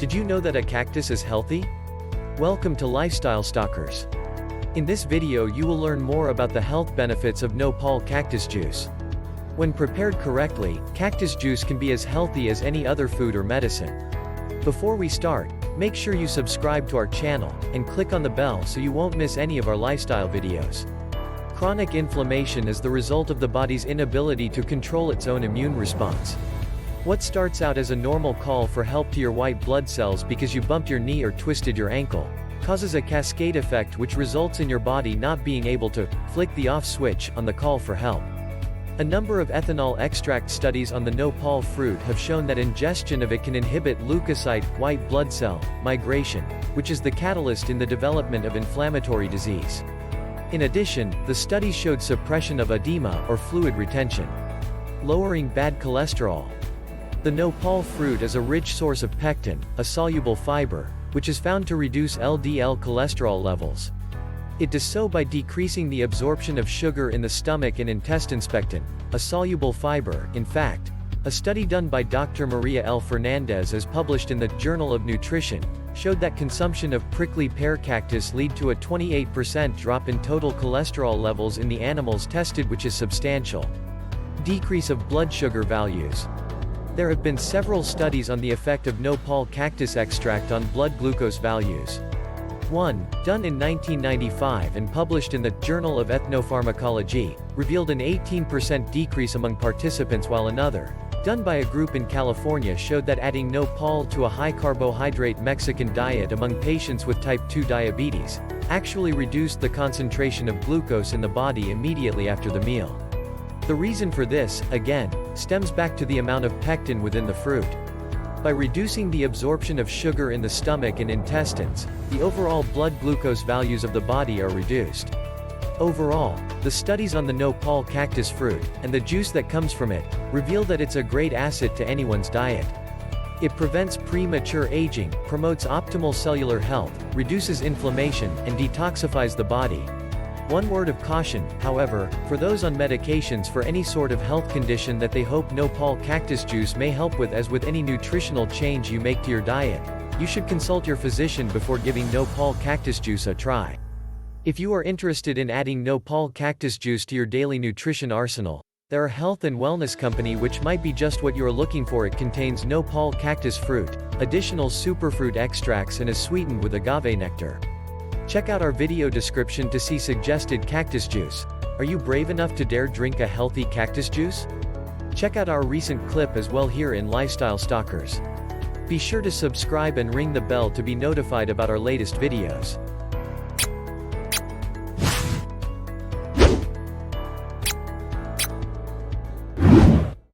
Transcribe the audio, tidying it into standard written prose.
Did you know that a cactus is healthy? Welcome to Lifestyle Stalkers. In this video you will learn more about the health benefits of Nopal cactus juice. When prepared correctly, cactus juice can be as healthy as any other food or medicine. Before we start, make sure you subscribe to our channel, and click on the bell so you won't miss any of our lifestyle videos. Chronic inflammation is the result of the body's inability to control its own immune response. What starts out as a normal call for help to your white blood cells because you bumped your knee or twisted your ankle, causes a cascade effect which results in your body not being able to flick the off switch on the call for help. A number of ethanol extract studies on the nopal fruit have shown that ingestion of it can inhibit leukocyte, white blood cell, migration, which is the catalyst in the development of inflammatory disease. In addition, the studies showed suppression of edema or fluid retention. Lowering bad cholesterol. The nopal fruit is a rich source of pectin, a soluble fiber, which is found to reduce LDL cholesterol levels. It does so by decreasing the absorption of sugar in the stomach and intestines. Pectin, a soluble fiber. In fact, a study done by Dr. Maria L. Fernandez as published in the Journal of Nutrition, showed that consumption of prickly pear cactus lead to a 28% drop in total cholesterol levels in the animals tested, which is substantial. Decrease of blood sugar values. There have been several studies on the effect of nopal cactus extract on blood glucose values. One, done in 1995 and published in the Journal of Ethnopharmacology, revealed an 18% decrease among participants, while another, done by a group in California, showed that adding nopal to a high-carbohydrate Mexican diet among patients with type 2 diabetes, actually reduced the concentration of glucose in the body immediately after the meal. The reason for this, again, stems back to the amount of pectin within the fruit. By reducing the absorption of sugar in the stomach and intestines, the overall blood glucose values of the body are reduced. Overall, the studies on the nopal cactus fruit, and the juice that comes from it, reveal that it's a great asset to anyone's diet. It prevents premature aging, promotes optimal cellular health, reduces inflammation, and detoxifies the body. One word of caution, however, for those on medications for any sort of health condition that they hope nopal cactus juice may help with. As with any nutritional change you make to your diet, you should consult your physician before giving nopal cactus juice a try. If you are interested in adding nopal cactus juice to your daily nutrition arsenal, there are health and wellness company which might be just what you are looking for. It contains nopal cactus fruit, additional superfruit extracts, and is sweetened with agave nectar. Check out our video description to see suggested cactus juice. Are you brave enough to dare drink a healthy cactus juice? Check out our recent clip as well here in Lifestyle Stalkers. Be sure to subscribe and ring the bell to be notified about our latest videos.